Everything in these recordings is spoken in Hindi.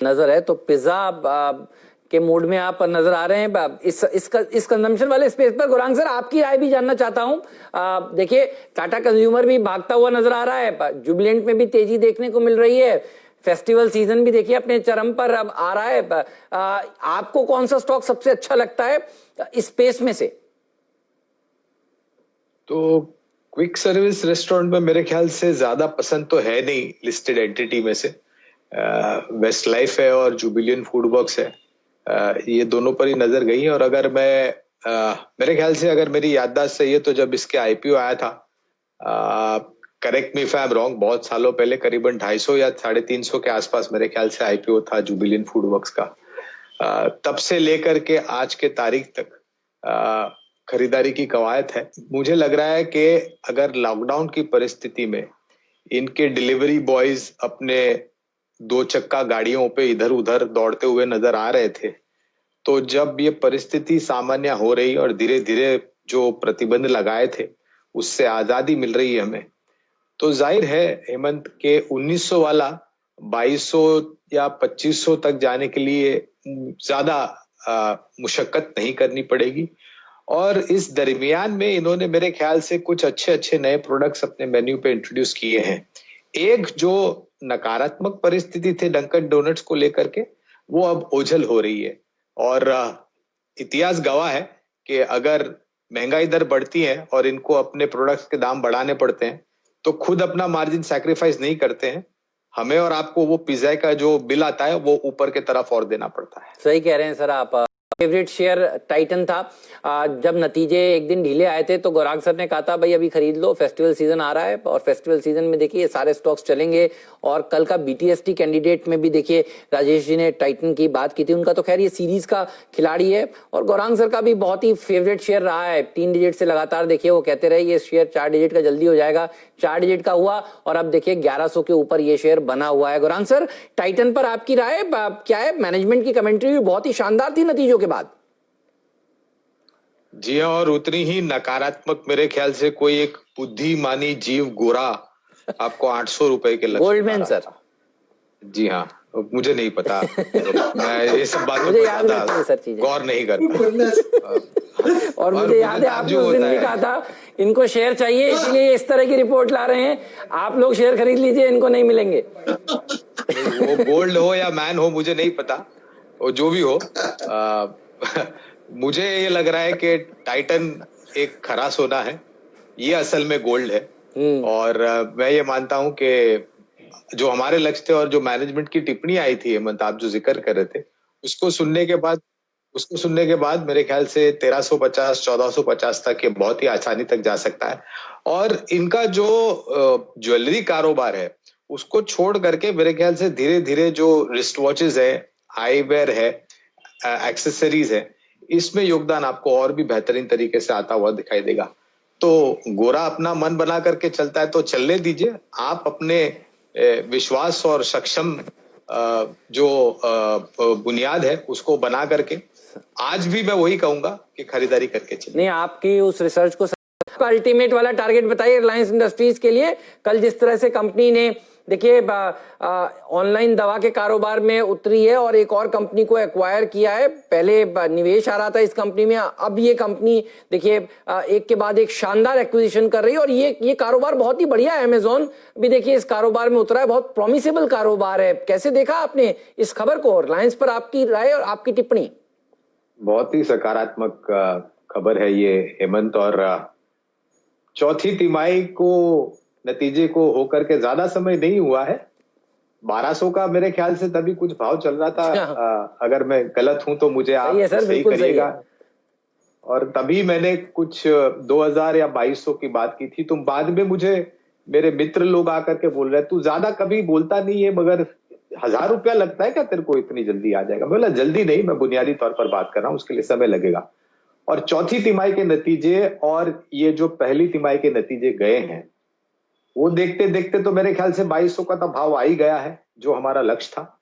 नजर है तो पिज्जा के मूड में आप नजर आ रहे हैं इस कंजम्पशन वाले स्पेस पर। गौरांग सर, आपकी राय भी जानना चाहता हूं। देखिए, टाटा कंज्यूमर भी भागता हुआ नजर आ रहा है, जुबिलेंट में भी तेजी देखने को मिल रही है, फेस्टिवल सीजन भी देखिए अपने चरम पर अब आ रहा है। आपको कौन सा स्टॉक सबसे अच्छा लगता है इस स्पेस में से? तो क्विक सर्विस रेस्टोरेंट में मेरे ख्याल से ज्यादा पसंद तो है नहीं लिस्टेड एंटिटी में से। वेस्ट लाइफ है और जुबिलियन फूड वर्क्स है, ये दोनों पर ही नजर गई। और अगर मैं मेरे ख्याल से, अगर मेरी याददाश्त सही है, तो जब इसके आईपीओ आया था, correct me if I am wrong, बहुत सालों पहले करीबन 250 या 350 के आसपास मेरे ख्याल से आईपीओ था जुबिलियन फूड वर्क्स का। तब से लेकर के आज के तारीख तक खरीदारी की कवायद है। मुझे लग रहा है कि अगर लॉकडाउन की परिस्थिति में इनके डिलीवरी बॉयज अपने 2 चक्का गाड़ियों पे इधर उधर दौड़ते हुए नजर आ रहे थे, तो जब ये परिस्थिति सामान्य हो रही और धीरे धीरे जो प्रतिबंध लगाए थे उससे आजादी मिल रही है हमें, तो जाहिर है हेमंत के 1900 वाला 2200 या 2500 तक जाने के लिए ज्यादा मुशक्कत नहीं करनी पड़ेगी। और इस दरमियान में इन्होंने मेरे ख्याल से कुछ अच्छे अच्छे नए प्रोडक्ट्स अपने मेन्यू पे इंट्रोड्यूस किए हैं। एक जो नकारात्मक परिस्थिति थे डंकिन डोनट्स को लेकर के, वो अब ओझल हो रही है। और इतिहास गवाह है कि अगर महंगाई दर बढ़ती है और इनको अपने प्रोडक्ट्स के दाम बढ़ाने पड़ते हैं, तो खुद अपना मार्जिन सैक्रिफाइस नहीं करते हैं, हमें और आपको वो पिज्जा का जो बिल आता है वो ऊपर के तरफ और देना पड़ता है। सही कह रहे हैं सर आप। फेवरेट शेयर टाइटन था। जब नतीजे एक दिन ढीले आए थे तो गौरांग सर ने कहा था भाई अभी खरीद लो, फेस्टिवल सीजन आ रहा है, और फेस्टिवल सीजन में देखिए सारे स्टॉक्स चलेंगे। और कल का बीटीएसटी कैंडिडेट में भी देखिए राजेश जी ने टाइटन की बात की थी। उनका तो खैर ये सीरीज का खिलाड़ी है, और गौरांग सर का भी बहुत ही फेवरेट शेयर रहा है। 3 डिजिट से लगातार देखिए वो कहते रहे ये शेयर 4 डिजिट का जल्दी हो जाएगा, 4 डिजिट का हुआ, और अब देखिए 1100 के ऊपर ये शेयर बना हुआ है। गौरांग सर, टाइटन पर आपकी राय क्या है? मैनेजमेंट की कमेंट्री भी बहुत ही शानदार थी नतीजों के बाद। जी हाँ, और उतनी ही नकारात्मक मेरे ख्याल से कोई एक बुद्धिमानी जीव गोरा आपको 800 रुपए के लक्ष्य गोल्डमैन सर। जी हाँ, मुझे नहीं पता, मैं ये सब बातों मुझे याद है सर, चीजें गौर नहीं करता। और मुझे याद है आपने उस दिन भी कहा था इनको शेयर चाहिए, इसलिए इस तरह की रिपोर्ट ला रहे हैं, आप लोग शेयर खरीद लीजिए, इनको नहीं मिलेंगे। वो गोल्ड हो या मैन हो मुझे नहीं पता, वो जो भी हो, मुझे ये लग रहा है कि टाइटन एक खरा सोना है, ये असल में गोल्ड है। और मैं ये मानता हूं कि जो हमारे लक्ष्य थे और जो मैनेजमेंट की टिप्पणी आई थी हेमंत, आप जो जिक्र कर रहे थे, उसको सुनने के बाद मेरे ख्याल से 1350 1450 तक ये बहुत ही आसानी तक जा सकता है। और इनका जो ज्वेलरी कारोबार है उसको छोड़ करके मेरे ख्याल से धीरे धीरे जो रिस्ट वॉचेस है, आईवेयर है, एक्सेसरीज है, इसमें योगदान आपको और भी बेहतरीन तरीके से आता हुआ दिखाई देगा। तो गोरा अपना मन बना करके चलता है तो चलने दीजिए, आप अपने विश्वास और सक्षम जो बुनियाद है उसको बना करके, आज भी मैं वही कहूंगा कि खरीदारी करके चलिए। नहीं, आपकी उस रिसर्च को अल्टीमेट वाला टारगेट बताइए रिलायंस इंडस्ट्रीज के लिए। कल जिस तरह से कंपनी ने देखिए ऑनलाइन दवा के कारोबार में उतरी है और एक और कंपनी को एक्वायर किया है, पहले निवेश आ रहा था इस कंपनी में, अब ये कंपनी देखिए एक के बाद एक शानदार एक्विजिशन कर रही है, और ये कारोबार बहुत ही बढ़िया है। अमेजोन भी देखिए इस कारोबार में उतरा है, बहुत प्रॉमिसेबल कारोबार है। कैसे देखा आपने इस खबर को? रिलायंस पर आपकी राय और आपकी टिप्पणी। बहुत ही सकारात्मक खबर है ये हेमंत, और चौथी तिमाही को नतीजे को होकर के ज्यादा समय नहीं हुआ है, 1200 का मेरे ख्याल से तभी कुछ भाव चल रहा था। अगर मैं गलत हूं तो मुझे आप सही करिएगा। और तभी मैंने कुछ 2000 या 2200 की बात की थी। तुम बाद में मुझे मेरे मित्र लोग आकर के बोल रहे तू ज्यादा कभी बोलता नहीं है, मगर 1000 रुपया लगता है क्या तेरे को, इतनी जल्दी आ जाएगा? बोला जल्दी नहीं, मैं बुनियादी तौर पर बात कर रहा हूं, उसके लिए समय लगेगा। और चौथी तिमाही के नतीजे और ये जो पहली तिमाही के नतीजे गए हैं, वो देखते देखते तो मेरे ख्याल से 2200 का तो भाव आ ही गया है जो हमारा लक्ष्य था।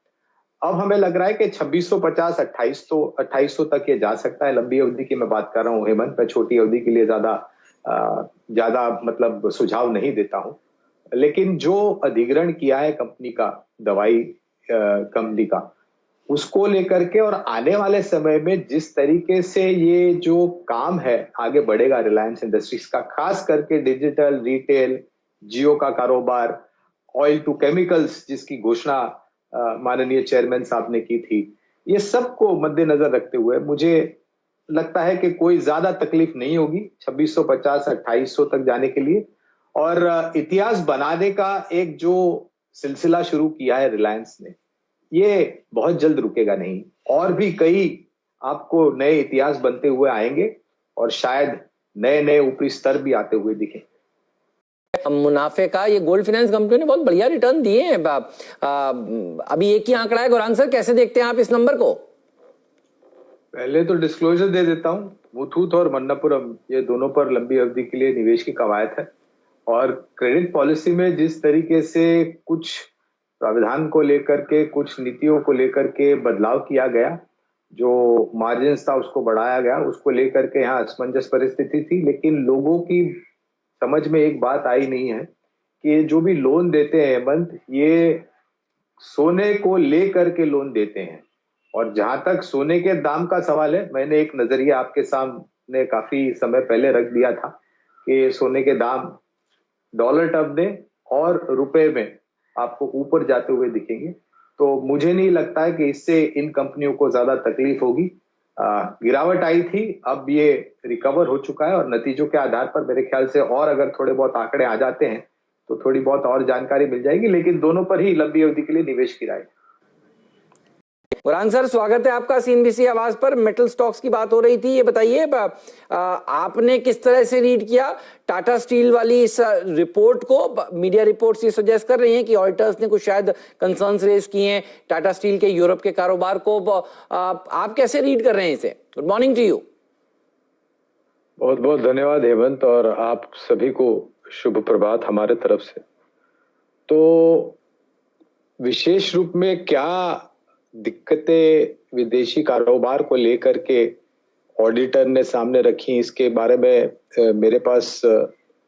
अब हमें लग रहा है कि 2650 2800 तक ये जा सकता है। लंबी अवधि की मैं बात कर रहा हूँ हेमंत, मैं छोटी अवधि के लिए ज्यादा मतलब सुझाव नहीं देता हूं। लेकिन जो अधिग्रहण किया है कंपनी का, दवाई कंपनी का, उसको लेकर के और आने वाले समय में जिस तरीके से ये जो काम है आगे बढ़ेगा रिलायंस इंडस्ट्रीज का, खास करके डिजिटल रिटेल, जियो का कारोबार, ऑयल टू केमिकल्स जिसकी घोषणा माननीय चेयरमैन साहब ने की थी, ये सबको मद्देनजर रखते हुए मुझे लगता है कि कोई ज्यादा तकलीफ नहीं होगी 2650 2800 तक जाने के लिए। और इतिहास बनाने का एक जो सिलसिला शुरू किया है रिलायंस ने, ये बहुत जल्द रुकेगा नहीं। और भी कई आपको नए इतिहास बनते हुए आएंगे और शायद नए नए ऊपरी स्तर भी आते हुए दिखें। मुनाफे का ये गोल्ड फाइनेंस कंपनी ने बहुत बढ़िया रिटर्न दिए हैं। अभी एक ही आंकड़ा है गौरांग सर, कैसे देखते हैं आप इस नंबर को? पहले तो डिस्क्लोजर दे देता हूं, मुथूट और मन्नपुरम ये दोनों पर लंबी अवधि के लिए निवेश की कवायद है। और क्रेडिट पॉलिसी में जिस तरीके से कुछ प्राविधान को लेकर के, कुछ नीतियों को लेकर के बदलाव किया गया, जो मार्जिन था उसको बढ़ाया गया, उसको लेकर के यहाँ असमंजस परिस्थिति थी। लेकिन लोगों की समझ में एक बात आई नहीं है कि जो भी लोन देते हैं हेमंत, ये सोने को लेकर के लोन देते हैं। और जहां तक सोने के दाम का सवाल है, मैंने एक नजरिया आपके सामने काफी समय पहले रख दिया था कि सोने के दाम डॉलर टर्म में और रुपए में आपको ऊपर जाते हुए दिखेंगे। तो मुझे नहीं लगता है कि इससे इन कंपनियों को ज्यादा तकलीफ होगी। गिरावट आई थी, अब ये रिकवर हो चुका है और नतीजों के आधार पर मेरे ख्याल से और अगर थोड़े बहुत आंकड़े आ जाते हैं तो थोड़ी बहुत और जानकारी मिल जाएगी। लेकिन दोनों पर ही लंबी अवधि के लिए निवेश की राय। गौरांग सर, स्वागत है आपका सीएनबीसी आवाज पर। मेटल स्टॉक्स की बात हो रही थी, ये बताइए आपने किस तरह से रीड किया टाटा स्टील वाली इस रिपोर्ट को? मीडिया रिपोर्ट्स ये सजेस्ट कर रही हैं कि ऑडिटर्स ने कुछ शायद कंसर्न्स रेज किए हैं टाटा स्टील के यूरोप के कारोबार को। आप कैसे रीड कर रहे हैं इसे? Good morning to you. बहुत बहुत धन्यवाद हेमंत, और आप सभी को शुभ प्रभात हमारे तरफ से। तो विशेष रूप में क्या दिक्कतें विदेशी कारोबार को लेकर के ऑडिटर ने सामने रखी, इसके बारे में मेरे पास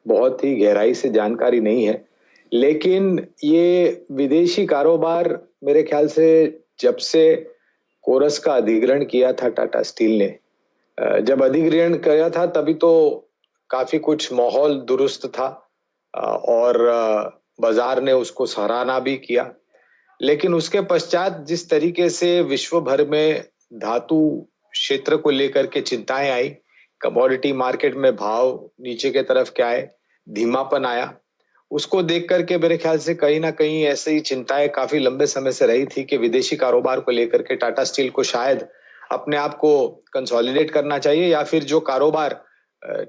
बहुत ही गहराई से जानकारी नहीं है। लेकिन ये विदेशी कारोबार मेरे ख्याल से जब से कोरस का अधिग्रहण किया था टाटा स्टील ने, जब अधिग्रहण किया था तभी तो काफी कुछ माहौल दुरुस्त था और बाजार ने उसको सराहना भी किया। लेकिन उसके पश्चात जिस तरीके से विश्व भर में धातु क्षेत्र को लेकर के चिंताएं आई, कमोडिटी मार्केट में भाव नीचे के तरफ क्या है, धीमापन आया, उसको देख करके मेरे ख्याल से कहीं ना कहीं ऐसी ही चिंताएं काफी लंबे समय से रही थी कि विदेशी कारोबार को लेकर के टाटा स्टील को शायद अपने आप को कंसोलिडेट करना चाहिए, या फिर जो कारोबार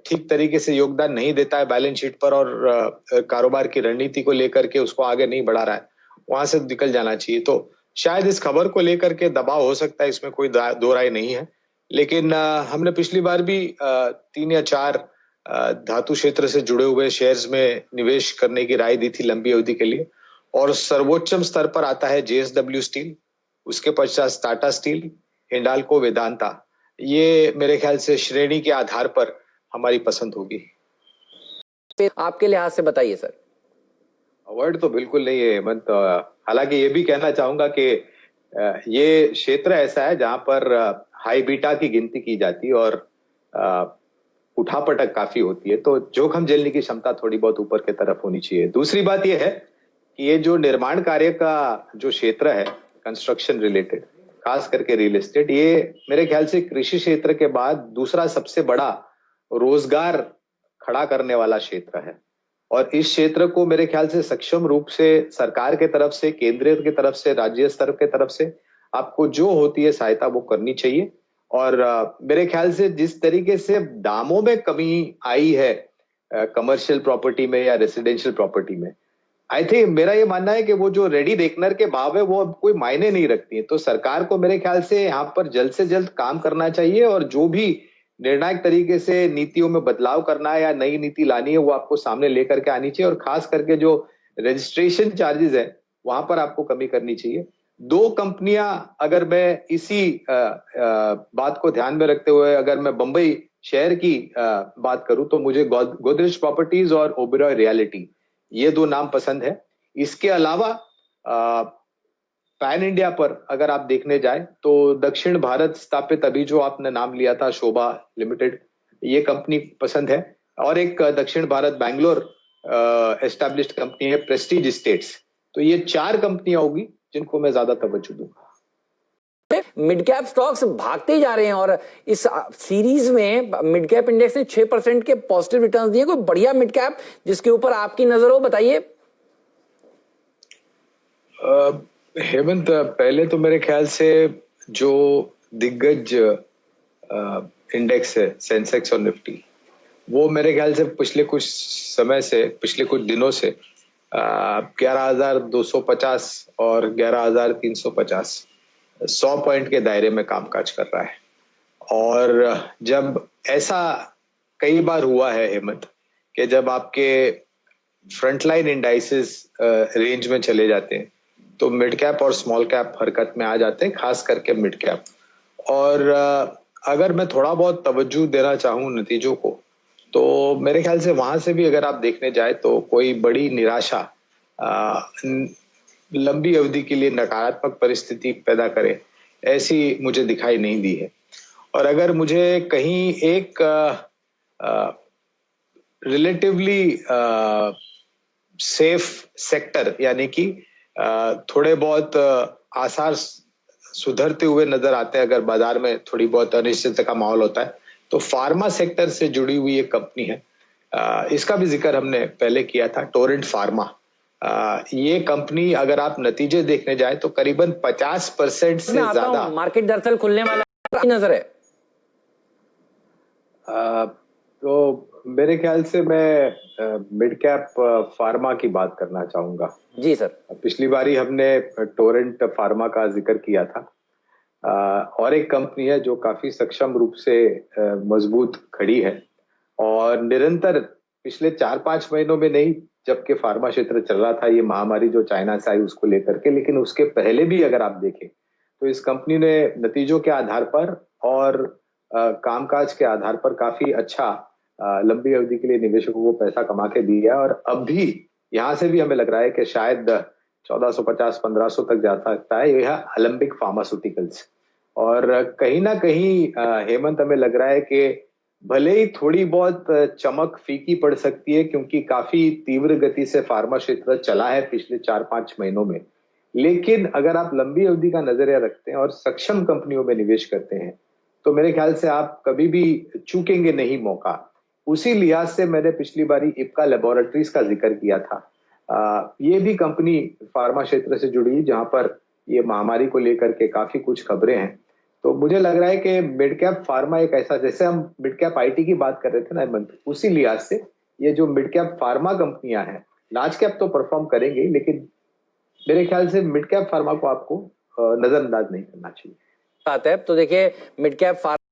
ठीक तरीके से योगदान नहीं देता है बैलेंस शीट पर और कारोबार की रणनीति को लेकर के उसको आगे नहीं बढ़ा रहा है, वहां से निकल जाना चाहिए। तो शायद इस खबर को लेकर के दबाव हो सकता है, इसमें कोई दो राय नहीं है। लेकिन हमने पिछली बार भी 3 या 4 धातु क्षेत्र से जुड़े हुए शेयर्स में निवेश करने की राय दी थी लंबी अवधि के लिए। और सर्वोच्चम स्तर पर आता है JSW स्टील, उसके पश्चात टाटा स्टील, हिंडाल्को, वेदांता। ये मेरे ख्याल से श्रेणी के आधार पर हमारी पसंद होगी। आपके लिहाज से बताइए सर। अवॉइड तो बिल्कुल नहीं है हेमंत। हालांकि ये भी कहना चाहूंगा कि ये क्षेत्र ऐसा है जहां पर हाई बीटा की गिनती की जाती है और उठापटक काफी होती है, तो जोखिम झेलने की क्षमता थोड़ी बहुत ऊपर की तरफ होनी चाहिए। दूसरी बात यह है कि ये जो निर्माण कार्य का जो क्षेत्र है, कंस्ट्रक्शन रिलेटेड, खास करके रियल एस्टेट, ये मेरे ख्याल से कृषि क्षेत्र के बाद दूसरा सबसे बड़ा रोजगार खड़ा करने वाला क्षेत्र है। और इस क्षेत्र को मेरे ख्याल से सक्षम रूप से सरकार के तरफ से, केंद्रीय की तरफ से, राज्य स्तर के तरफ से आपको जो होती है सहायता वो करनी चाहिए। और मेरे ख्याल से जिस तरीके से दामों में कमी आई है कमर्शियल प्रॉपर्टी में या रेसिडेंशियल प्रॉपर्टी में, आई थिंक मेरा ये मानना है कि वो जो रेडी रेकनर के भाव है वो अब कोई मायने नहीं रखती है। तो सरकार को मेरे ख्याल से यहाँ पर जल्द से जल्द काम करना चाहिए और जो भी निर्णायक तरीके से नीतियों में बदलाव करना है या नई नीति लानी है वो आपको सामने लेकर के आनी चाहिए। और खास करके जो रजिस्ट्रेशन चार्जेस है वहां पर आपको कमी करनी चाहिए। 2 कंपनियां, अगर मैं इसी बात को ध्यान में रखते हुए अगर मैं बंबई शहर की बात करूं तो मुझे गोदरेज प्रॉपर्टीज और ओबेरॉय रियल्टी, ये 2 नाम पसंद है। इसके अलावा पैन इंडिया पर अगर आप देखने जाए तो दक्षिण भारत स्थापित अभी जो आपने नाम लिया था शोभा लिमिटेड, ये कंपनी पसंद है। और एक दक्षिण भारत बैंगलोर एस्टैब्लिश्ड कंपनी है प्रेस्टीज एस्टेट्स। तो ये 4 कंपनियां होगी जिनको मैं ज्यादा तवज्जो दूंगा। मिड कैप स्टॉक्स भागते जा रहे हैं और इस सीरीज में मिड कैप इंडेक्स ने 6% के पॉजिटिव रिटर्न्स दिए। कोई बढ़िया मिड कैप जिसके ऊपर आपकी नजर हो, बताइए। हेमंत, पहले तो मेरे ख्याल से जो दिग्गज इंडेक्स है सेंसेक्स और निफ्टी, वो मेरे ख्याल से पिछले कुछ दिनों से 11,250 और 11,350 100 पॉइंट के दायरे में कामकाज कर रहा है। और जब ऐसा कई बार हुआ है हेमंत कि जब आपके फ्रंटलाइन इंडाइसेस रेंज में चले जाते हैं तो मिड कैप और स्मॉल कैप हरकत में आ जाते हैं, खास करके मिड कैप। और अगर मैं थोड़ा बहुत तवज्जो देना चाहूं नतीजों को, तो मेरे ख्याल से वहां से भी अगर आप देखने जाए तो कोई बड़ी निराशा लंबी अवधि के लिए नकारात्मक परिस्थिति पैदा करे ऐसी मुझे दिखाई नहीं दी है। और अगर मुझे कहीं एक रिलेटिवली सेफ सेक्टर यानी कि थोड़े बहुत आसार सुधरते हुए नजर आते हैं, अगर बाजार में थोड़ी बहुत अनिश्चितता का माहौल होता है, तो फार्मा सेक्टर से जुड़ी हुई एक कंपनी है, इसका भी जिक्र हमने पहले किया था, टोरेंट फार्मा। ये कंपनी अगर आप नतीजे देखने जाए तो करीबन 50% से ज्यादा मार्केट दरअसल खुलने वाला नजर है। तो मेरे ख्याल से मैं मिड कैप फार्मा की बात करना चाहूंगा। जी सर। पिछली बारी हमने टोरेंट फार्मा का जिक्र किया था। और एक कंपनी है जो काफी सक्षम रूप से मजबूत खड़ी है और निरंतर पिछले 4-5 महीनों में नहीं, जबकि फार्मा क्षेत्र चल रहा था ये महामारी जो चाइना से आई उसको लेकर के, लेकिन उसके पहले भी अगर आप देखें तो इस कंपनी ने नतीजों के आधार पर और कामकाज के आधार पर काफी अच्छा लंबी अवधि के लिए निवेशकों को पैसा कमा के दिया। और अब भी यहाँ से भी हमें लग रहा है कि शायद 1450-1500 तक जा सकता है यह अलम्बिक फार्मास्यूटिकल्स। और कहीं ना कहीं हेमंत, हमें लग रहा है कि भले ही थोड़ी बहुत चमक फीकी पड़ सकती है क्योंकि काफी तीव्र गति से फार्मा क्षेत्र चला है पिछले 4-5 महीनों में, लेकिन अगर आप लंबी अवधि का नजरिया रखते हैं और सक्षम कंपनियों में निवेश करते हैं तो मेरे ख्याल से आप कभी भी चूकेंगे नहीं मौका। उसी लिहाज से मैंने पिछली बारी इप्का लेबोरेटरीज का जिक्र किया था। ये भी कंपनी फार्मा क्षेत्र से जुड़ी जहां पर ये महामारी को लेकर के काफी कुछ खबरें हैं। तो मुझे लग रहा है कि मिड कैप फार्मा एक ऐसा, जैसे हम मिड कैप आईटी की बात कर रहे थे ना हेमंत, उसी लिहाज से ये जो मिड कैप फार्मा कंपनियां हैं, लार्ज कैप तो परफॉर्म करेंगे लेकिन मेरे ख्याल से मिड कैप फार्मा को आपको नजरअंदाज नहीं करना चाहिए। बात है तो देखिए, मिड कैप